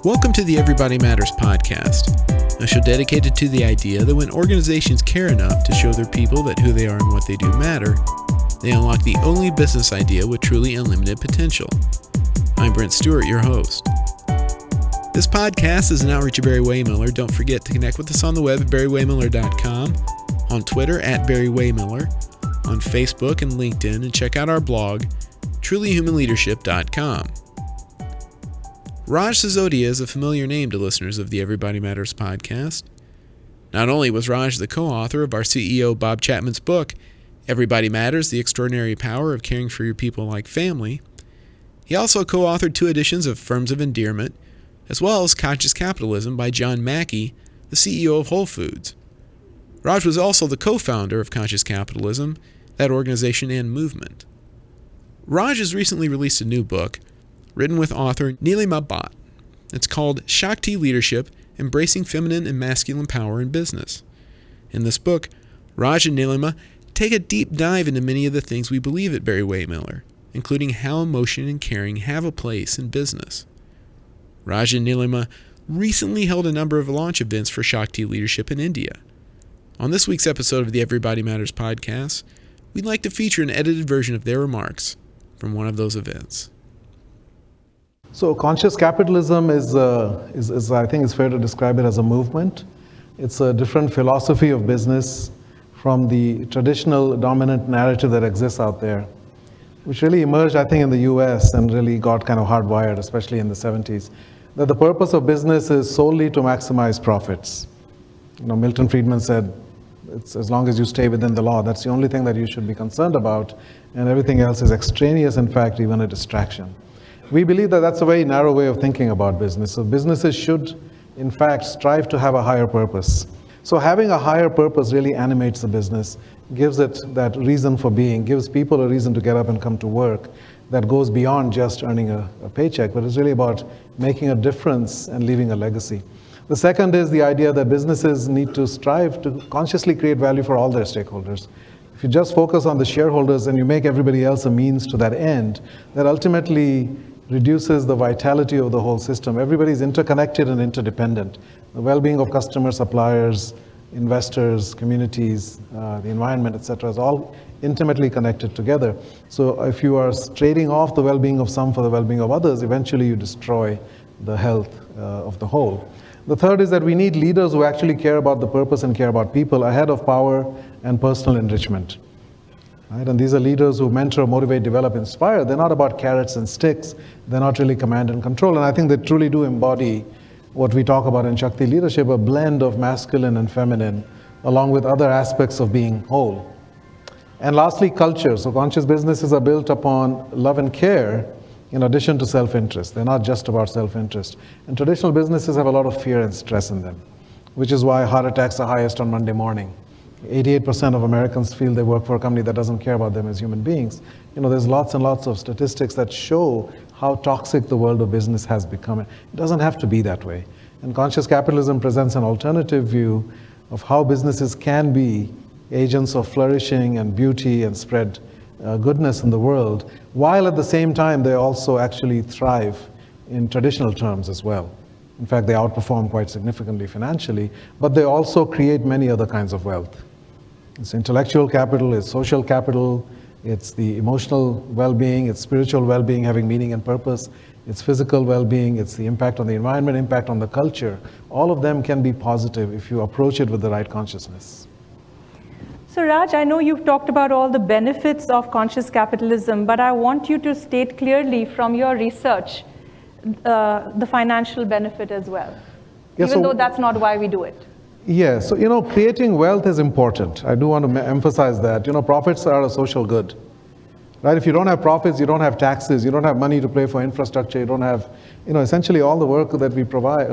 Welcome to the Everybody Matters podcast, a show dedicated to the idea that when organizations care enough to show their people that who they are and what they do matter, they unlock the only business idea with truly unlimited potential. I'm Brent Stewart, your host. This podcast is an outreach of Barry-Wehmiller. Don't forget to connect with us on the web at barry-wehmiller.com, on Twitter at Barry-Wehmiller, on Facebook and LinkedIn, and check out our blog, trulyhumanleadership.com. Raj Sisodia is a familiar name to listeners of the Everybody Matters podcast. Not only was Raj the co-author of our CEO Bob Chapman's book, Everybody Matters, The Extraordinary Power of Caring for Your People Like Family, he also co-authored 2 editions of Firms of Endearment, as well as Conscious Capitalism by John Mackey, the CEO of Whole Foods. Raj was also the co-founder of Conscious Capitalism, that organization and movement. Raj has recently released a new book, written with author Nilima Bhat. It's called Shakti Leadership, Embracing Feminine and Masculine Power in Business. In this book, Raj and Nilima take a deep dive into many of the things we believe at Barry-Wehmiller, including how emotion and caring have a place in business. Raj and Nilima recently held a number of launch events for Shakti Leadership in India. On this week's episode of the Everybody Matters podcast, we'd like to feature an edited version of their remarks from one of those events. So conscious capitalism is I think it's fair to describe it as a movement. It's a different philosophy of business from the traditional dominant narrative that exists out there, which really emerged, I think, in the US and really got kind of hardwired, especially in the 70s, that the purpose of business is solely to maximize profits. Milton Friedman said, it's as long as you stay within the law, that's the only thing that you should be concerned about, and everything else is extraneous, in fact, even a distraction. We believe that that's a very narrow way of thinking about business. So businesses should, in fact, strive to have a higher purpose. So having a higher purpose really animates the business, gives it that reason for being, gives people a reason to get up and come to work that goes beyond just earning a paycheck, but it's really about making a difference and leaving a legacy. The second is the idea that businesses need to strive to consciously create value for all their stakeholders. If you just focus on the shareholders and you make everybody else a means to that end, that ultimately reduces the vitality of the whole system. Everybody's interconnected and interdependent. The well-being of customers, suppliers, investors, communities, the environment, etc., is all intimately connected together. So if you are trading off the well-being of some for the well-being of others, eventually you destroy the health of the whole. The third is that we need leaders who actually care about the purpose and care about people ahead of power and personal enrichment. Right? And these are leaders who mentor, motivate, develop, inspire. They're not about carrots and sticks. They're not really command and control. And I think they truly do embody what we talk about in Shakti Leadership, a blend of masculine and feminine, along with other aspects of being whole. And lastly, culture. So conscious businesses are built upon love and care in addition to self-interest. They're not just about self-interest. And traditional businesses have a lot of fear and stress in them, which is why heart attacks are highest on Monday morning. 88% of Americans feel they work for a company that doesn't care about them as human beings. There's lots and lots of statistics that show how toxic the world of business has become. It doesn't have to be that way. And conscious capitalism presents an alternative view of how businesses can be agents of flourishing and beauty and spread goodness in the world, while at the same time they also actually thrive in traditional terms as well. In fact, they outperform quite significantly financially, but they also create many other kinds of wealth. It's intellectual capital, it's social capital, it's the emotional well-being, it's spiritual well-being, having meaning and purpose, it's physical well-being, it's the impact on the environment, impact on the culture. All of them can be positive if you approach it with the right consciousness. So Raj, I know you've talked about all the benefits of conscious capitalism, but I want you to state clearly from your research the financial benefit as well, even though that's not why we do it. Yeah, so creating wealth is important. I do want to emphasize that. Profits are a social good. Right? If you don't have profits, you don't have taxes, you don't have money to pay for infrastructure, you don't have, essentially all the work that we provide,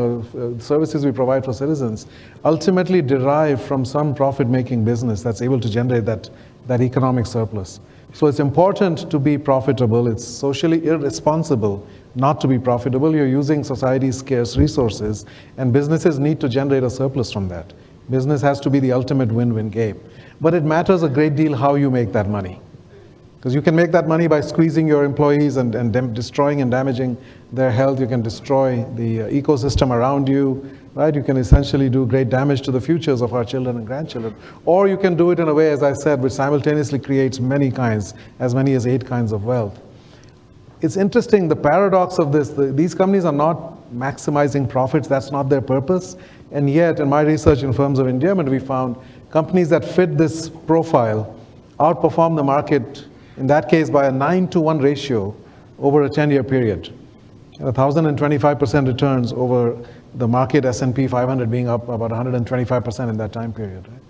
services we provide for citizens, ultimately derive from some profit-making business that's able to generate that economic surplus. So it's important to be profitable. It's socially irresponsible not to be profitable. You're using society's scarce resources, and businesses need to generate a surplus from that. Business has to be the ultimate win-win game. But it matters a great deal how you make that money. Because you can make that money by squeezing your employees and destroying and damaging their health. You can destroy the ecosystem around you, right? You can essentially do great damage to the futures of our children and grandchildren. Or you can do it in a way, as I said, which simultaneously creates many kinds, as many as 8 kinds of wealth. It's interesting, the paradox of this, these companies are not maximizing profits, that's not their purpose. And yet, in my research in firms of endearment, we found companies that fit this profile outperform the market, in that case by a 9-to-1 ratio over a 10-year period. 1,025% returns over the market S&P 500 being up about 125% in that time period. Right?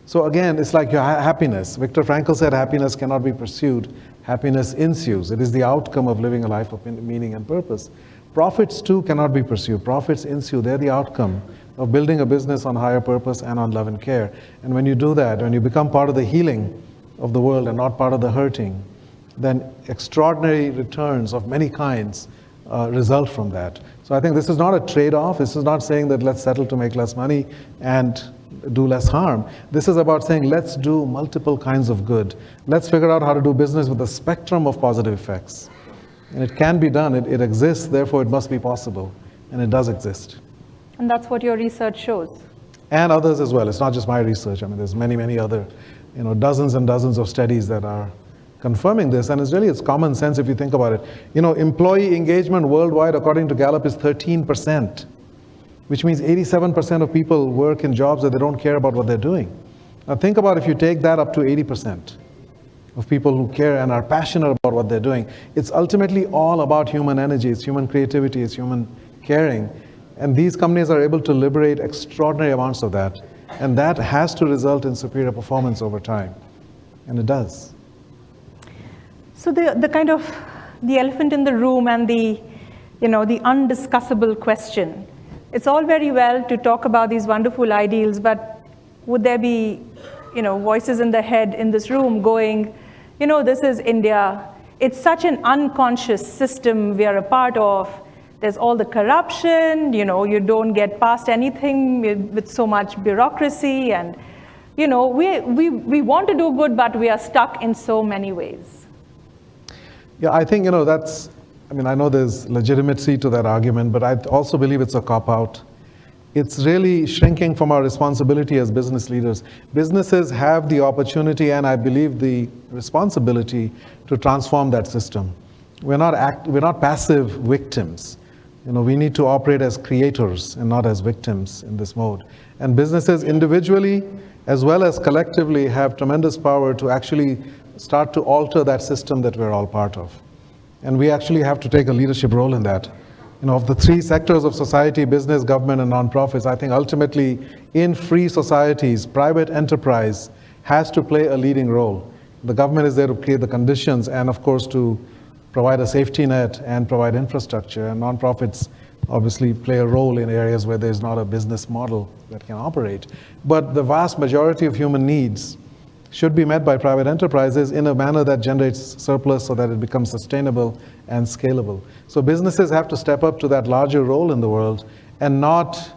So again, it's like your happiness. Viktor Frankl said happiness cannot be pursued, happiness ensues. It is the outcome of living a life of meaning and purpose. Profits too cannot be pursued. Profits ensue, they're the outcome of building a business on higher purpose and on love and care. And when you do that, when you become part of the healing of the world and not part of the hurting, then extraordinary returns of many kinds result from that. So I think this is not a trade-off. This is not saying that let's settle to make less money and do less harm. This is about saying let's do multiple kinds of good. Let's figure out how to do business with a spectrum of positive effects. And it can be done. It exists, therefore it must be possible. And it does exist. And that's what your research shows. And others as well. It's not just my research. I mean, there's many, many other, dozens and dozens of studies that are confirming this. And it's common sense if you think about it. Employee engagement worldwide, according to Gallup, is 13%, which means 87% of people work in jobs that they don't care about what they're doing. Now think about if you take that up to 80% of people who care and are passionate about what they're doing. It's ultimately all about human energy, it's human creativity, it's human caring. And these companies are able to liberate extraordinary amounts of that. And that has to result in superior performance over time. And it does. So the kind of the elephant in the room and the undiscussable question. It's all very well to talk about these wonderful ideals, but would there be, voices in the head in this room going, this is India. It's such an unconscious system we are a part of. There's all the corruption, you don't get past anything with so much bureaucracy, and we want to do good, but we are stuck in so many ways. Yeah, I think, I know there's legitimacy to that argument, but I also believe it's a cop-out. It's really shrinking from our responsibility as business leaders. Businesses have the opportunity and I believe the responsibility to transform that system. We're not passive victims. We need to operate as creators and not as victims in this mode. And businesses individually as well as collectively have tremendous power to actually start to alter that system that we're all part of. And we actually have to take a leadership role in that. Of the 3 sectors of society, business, government, and nonprofits, I think ultimately in free societies, private enterprise has to play a leading role. The government is there to create the conditions and of course to provide a safety net and provide infrastructure, and nonprofits obviously play a role in areas where there's not a business model that can operate. But the vast majority of human needs should be met by private enterprises in a manner that generates surplus so that it becomes sustainable and scalable. So businesses have to step up to that larger role in the world and not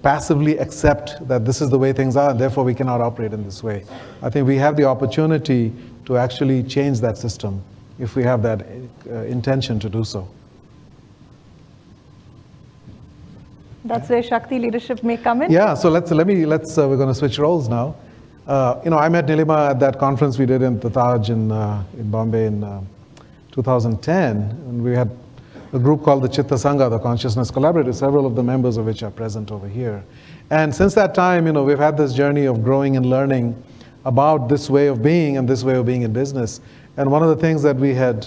passively accept that this is the way things are and therefore we cannot operate in this way. I think we have the opportunity to actually change that system if we have that intention to do so. That's where Shakti Leadership may come in. Yeah, so we're going to switch roles now. I met Nilima at that conference we did in the Taj in Bombay in 2010, and we had a group called the Chitta Sangha, the Consciousness Collaborative, several of the members of which are present over here. And since that time, we've had this journey of growing and learning about this way of being and this way of being in business. And one of the things that we had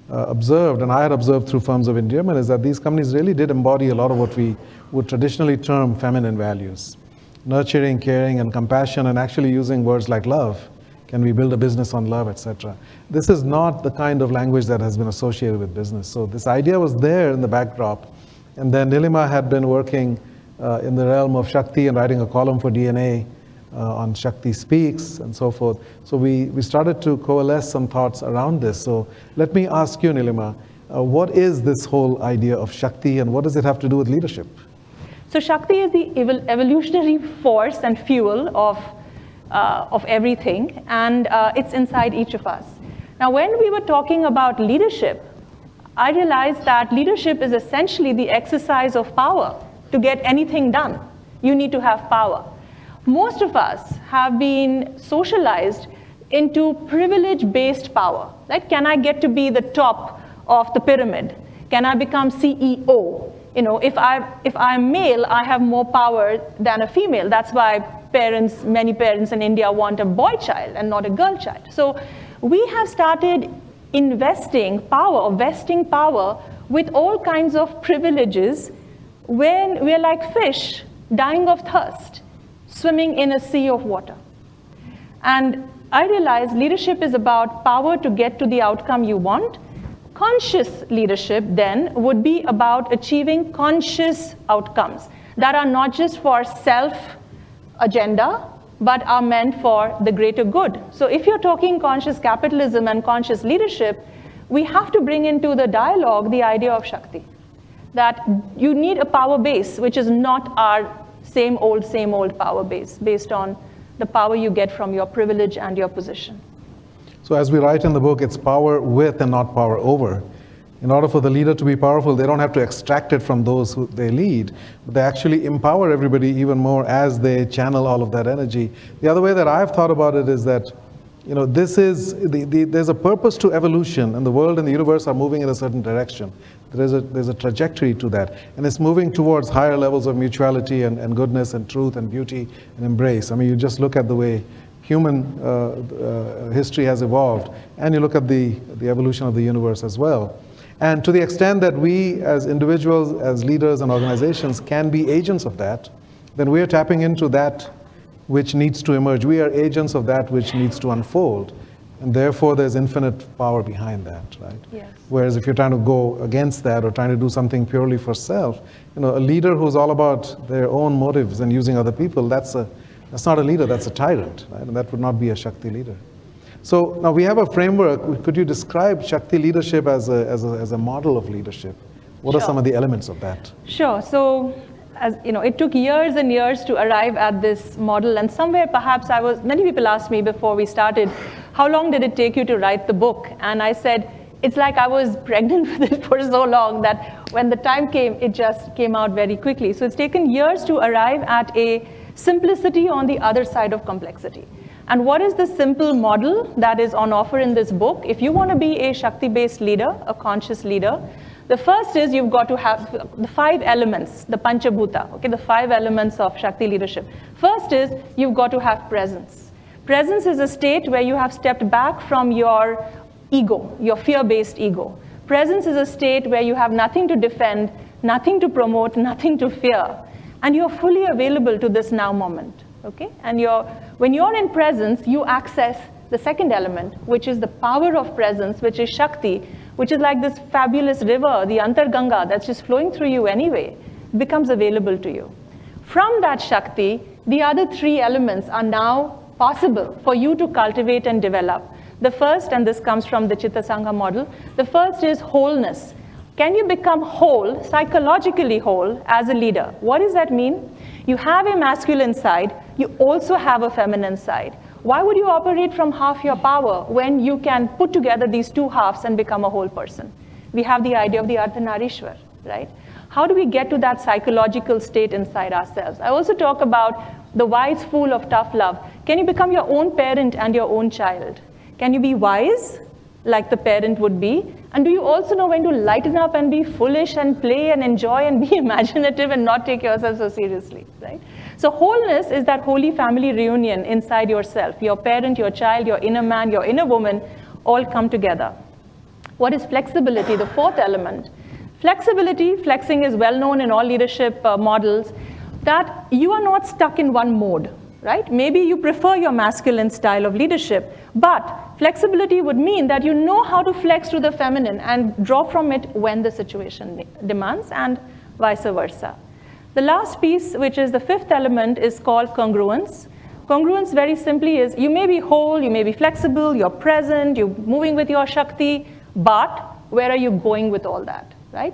observed, and I had observed through firms of endearment, is that these companies really did embody a lot of what we would traditionally term feminine values. Nurturing, caring, and compassion, and actually using words like love. Can we build a business on love, etc.? This is not the kind of language that has been associated with business. So this idea was there in the backdrop. And then Nilima had been working in the realm of Shakti and writing a column for DNA on Shakti Speaks and so forth. So we started to coalesce some thoughts around this. So let me ask you, Nilima, what is this whole idea of Shakti and what does it have to do with leadership? So Shakti is the evolutionary force and fuel of of everything, and it's inside each of us. Now, when we were talking about leadership, I realized that leadership is essentially the exercise of power. To get anything done, you need to have power. Most of us have been socialized into privilege-based power. Like, can I get to be the top of the pyramid? Can I become CEO? You know, if I'm male, I have more power than a female. That's why many parents in India want a boy child and not a girl child. So we have started investing power, or vesting power, with all kinds of privileges when we're like fish dying of thirst, swimming in a sea of water. And I realized leadership is about power to get to the outcome you want. Conscious leadership then would be about achieving conscious outcomes that are not just for self-agenda, but are meant for the greater good. So if you're talking conscious capitalism and conscious leadership, we have to bring into the dialogue the idea of Shakti. That you need a power base, which is not our same old power base, based on the power you get from your privilege and your position. So as we write in the book, it's power with and not power over. In order for the leader to be powerful, they don't have to extract it from those who they lead, but they actually empower everybody even more as they channel all of that energy. The other way that I've thought about it is that, you know, this is there's a purpose to evolution, and the world and the universe are moving in a certain direction. There's a trajectory to that, and it's moving towards higher levels of mutuality and goodness and truth and beauty and embrace. I mean, you just look at the way human history has evolved, and you look at the evolution of the universe as well. And to the extent that we as individuals, as leaders and organizations can be agents of that, then we are tapping into that which needs to emerge. We are agents of that which needs to unfold. And therefore, there's infinite power behind that, right? Yes. Whereas if you're trying to go against that or trying to do something purely for self, you know, a leader who's all about their own motives and using other people, that's not a leader, that's a tyrant, right? And that would not be a Shakti leader. So now we have a framework. Could you describe Shakti leadership as a model of leadership? What are some of the elements of that? Sure. So, as you know, it took years and years to arrive at this model, and somewhere perhaps many people asked me before we started, how long did it take you to write the book? And I said, it's like I was pregnant with it for so long that when the time came, it just came out very quickly. So it's taken years to arrive at a simplicity on the other side of complexity. And what is the simple model that is on offer in this book? If you want to be a Shakti-based leader, a conscious leader, the first is you've got to have the 5 elements, the Panchabhuta, okay, the 5 elements of Shakti leadership. First is you've got to have presence. Presence is a state where you have stepped back from your ego, your fear-based ego. Presence is a state where you have nothing to defend, nothing to promote, nothing to fear, and you're fully available to this now moment. Okay? And when you're in presence, you access the second element, which is the power of presence, which is Shakti, which is like this fabulous river, the Antarganga, that's just flowing through you anyway, becomes available to you. From that Shakti, the other 3 elements are now possible for you to cultivate and develop. The first, and this comes from the Chitta Sangha model, the first is wholeness. Can you become whole, psychologically whole, as a leader? What does that mean? You have a masculine side, you also have a feminine side. Why would you operate from half your power when you can put together these 2 halves and become a whole person? We have the idea of the Ardhanarishwar, right? How do we get to that psychological state inside ourselves? I also talk about the wise fool of tough love. Can you become your own parent and your own child? Can you be wise, like the parent would be? And do you also know when to lighten up and be foolish and play and enjoy and be imaginative and not take yourself so seriously, right? So wholeness is that holy family reunion inside yourself. Your parent, your child, your inner man, your inner woman, all come together. What is flexibility? The 4th element. Flexibility, flexing is well known in all leadership models, that you are not stuck in one mode, right? Maybe you prefer your masculine style of leadership, but flexibility would mean that you know how to flex to the feminine and draw from it when the situation demands, and vice versa. The last piece, which is the 5th element, is called congruence. Congruence very simply is you may be whole, you may be flexible, you're present, you're moving with your Shakti, but where are you going with all that, right?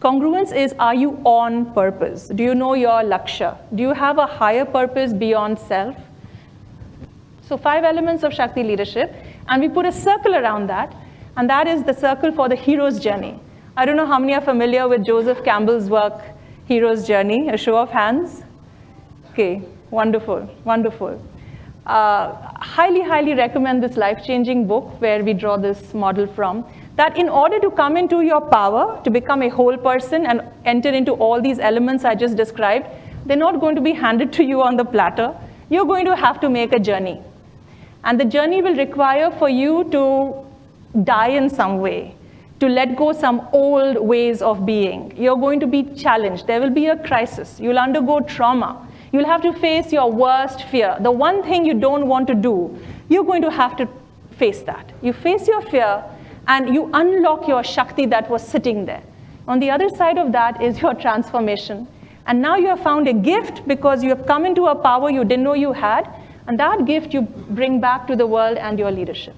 Congruence is, are you on purpose? Do you know your Laksha? Do you have a higher purpose beyond self? So 5 elements of Shakti leadership, and we put a circle around that, and that is the circle for the hero's journey. I don't know how many are familiar with Joseph Campbell's work, Hero's Journey, a show of hands. Okay, wonderful, wonderful. Highly, highly recommend this life-changing book where we draw this model from, that in order to come into your power, to become a whole person and enter into all these elements I just described, they're not going to be handed to you on the platter. You're going to have to make a journey. And the journey will require for you to die in some way, to let go some old ways of being. You're going to be challenged. There will be a crisis. You'll undergo trauma. You'll have to face your worst fear. The one thing you don't want to do, you're going to have to face that. You face your fear, and you unlock your Shakti that was sitting there. On the other side of that is your transformation. And now you have found a gift because you have come into a power you didn't know you had, and that gift you bring back to the world and your leadership.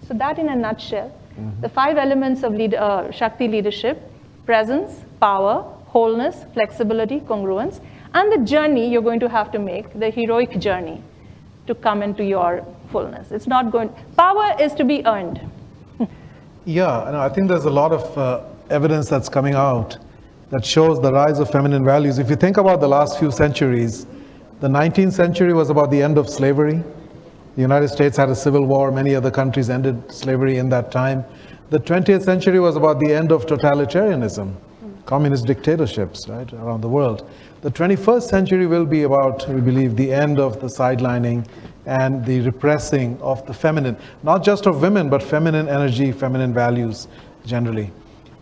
So that in a nutshell, the 5 elements of Shakti leadership: presence, power, wholeness, flexibility, congruence, and the journey you're going to have to make, the heroic journey to come into your fullness. It's not going, power is to be earned. Yeah, and I think there's a lot of evidence that's coming out that shows the rise of feminine values. If you think about the last few centuries, the 19th century was about the end of slavery. The United States had a civil war. Many other countries ended slavery in that time. The 20th century was about the end of totalitarianism, communist dictatorships, right, around the world. The 21st century will be about, we believe, the end of the sidelining and the repressing of the feminine, not just of women, but feminine energy, feminine values generally.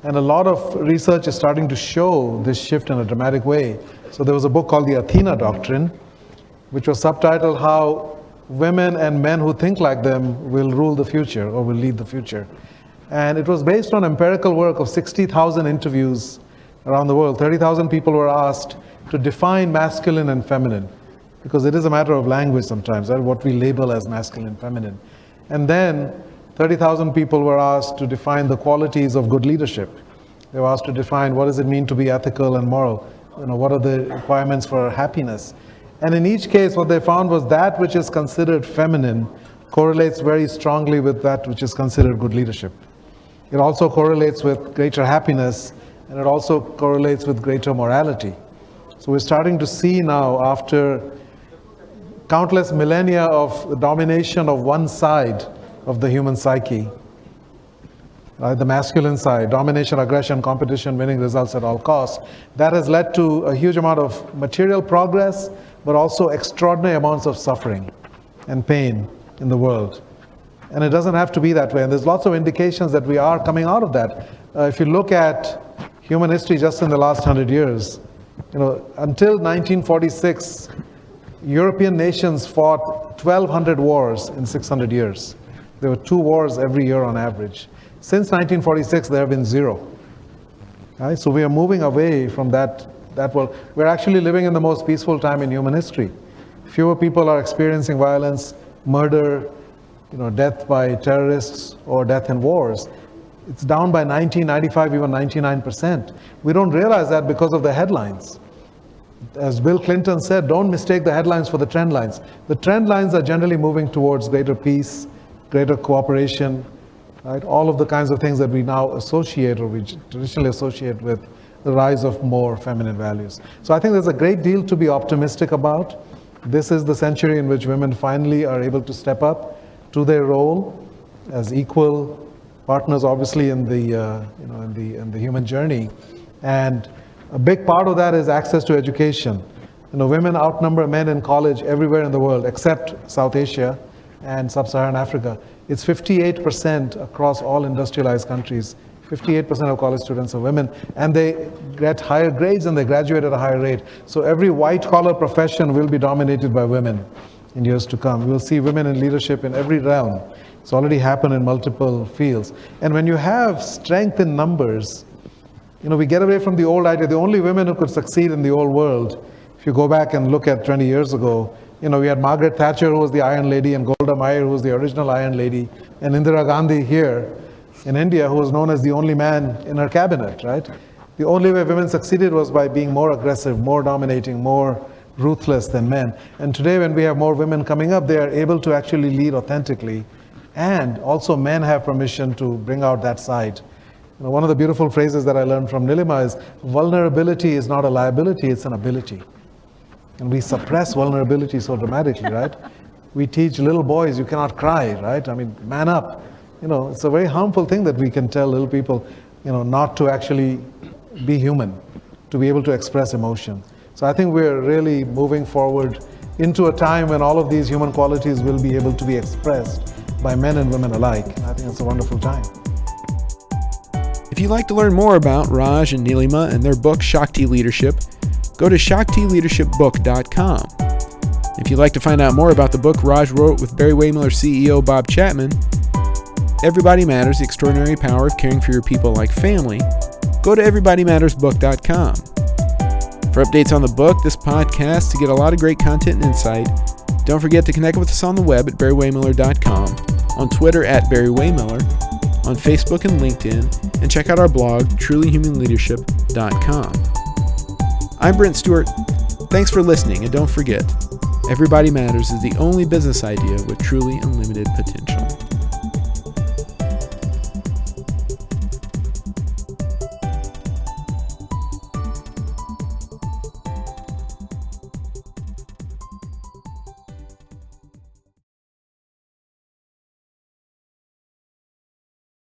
And a lot of research is starting to show this shift in a dramatic way. So there was a book called The Athena Doctrine, which was subtitled How Women and Men Who Think Like Them Will Rule the Future or Will Lead the Future. And it was based on empirical work of 60,000 interviews around the world. 30,000 people were asked to define masculine and feminine, because it is a matter of language sometimes, right? What we label as masculine and feminine. And then 30,000 people were asked to define the qualities of good leadership. They were asked to define what does it mean to be ethical and moral. What are the requirements for happiness? And in each case, what they found was that which is considered feminine correlates very strongly with that which is considered good leadership. It also correlates with greater happiness, and it also correlates with greater morality. So we're starting to see now, after countless millennia of domination of one side of the human psyche, the masculine side, domination, aggression, competition, winning results at all costs, that has led to a huge amount of material progress, but also extraordinary amounts of suffering and pain in the world. And it doesn't have to be that way. And there's lots of indications that we are coming out of that. If you look at human history just in the last 100 years, until 1946, European nations fought 1,200 wars in 600 years. There were 2 wars every year on average. Since 1946, there have been 0. Right? So we are moving away from that world. We're actually living in the most peaceful time in human history. Fewer people are experiencing violence, murder, death by terrorists or death in wars. It's down by 95, even 99%. We don't realize that because of the headlines. As Bill Clinton said, don't mistake the headlines for the trend lines. The trend lines are generally moving towards greater peace, greater cooperation, right? All of the kinds of things that we now associate, or we traditionally associate with the rise of more feminine values. So I think there's a great deal to be optimistic about. This is the century in which women finally are able to step up to their role as equal partners, obviously, in the human journey. And a big part of that is access to education. Women outnumber men in college everywhere in the world except South Asia and Sub-Saharan Africa. It's 58% across all industrialized countries. 58% of college students are women, and they get higher grades and they graduate at a higher rate. So every white-collar profession will be dominated by women in years to come. We'll see women in leadership in every realm. It's already happened in multiple fields. And when you have strength in numbers, we get away from the old idea. The only women who could succeed in the old world, if you go back and look at 20 years ago, we had Margaret Thatcher, who was the Iron Lady, and Golda Meir, who was the original Iron Lady, and Indira Gandhi here in India, who was known as the only man in her cabinet, right? The only way women succeeded was by being more aggressive, more dominating, more ruthless than men. And today when we have more women coming up, they are able to actually lead authentically. And also men have permission to bring out that side. You know, one of the beautiful phrases that I learned from Nilima is, vulnerability is not a liability, it's an ability. And we suppress vulnerability so dramatically, right? We teach little boys, you cannot cry, right? I mean, man up. You know, it's a very harmful thing that we can tell little people, you know, not to actually be human, to be able to express emotion. So I think we're really moving forward into a time when all of these human qualities will be able to be expressed by men and women alike. And I think it's a wonderful time. If you'd like to learn more about Raj and Nilima and their book, Shakti Leadership, go to shaktileadershipbook.com. If you'd like to find out more about the book Raj wrote with Barry-Wehmiller CEO Bob Chapman, Everybody Matters, The Extraordinary Power of Caring for Your People Like Family, go to everybodymattersbook.com. For updates on the book, this podcast, to get a lot of great content and insight, don't forget to connect with us on the web at barrywehmiller.com, on Twitter at barrywehmiller, on Facebook and LinkedIn, and check out our blog, trulyhumanleadership.com. I'm Brent Stewart. Thanks for listening, and don't forget, Everybody Matters is the only business idea with truly unlimited potential.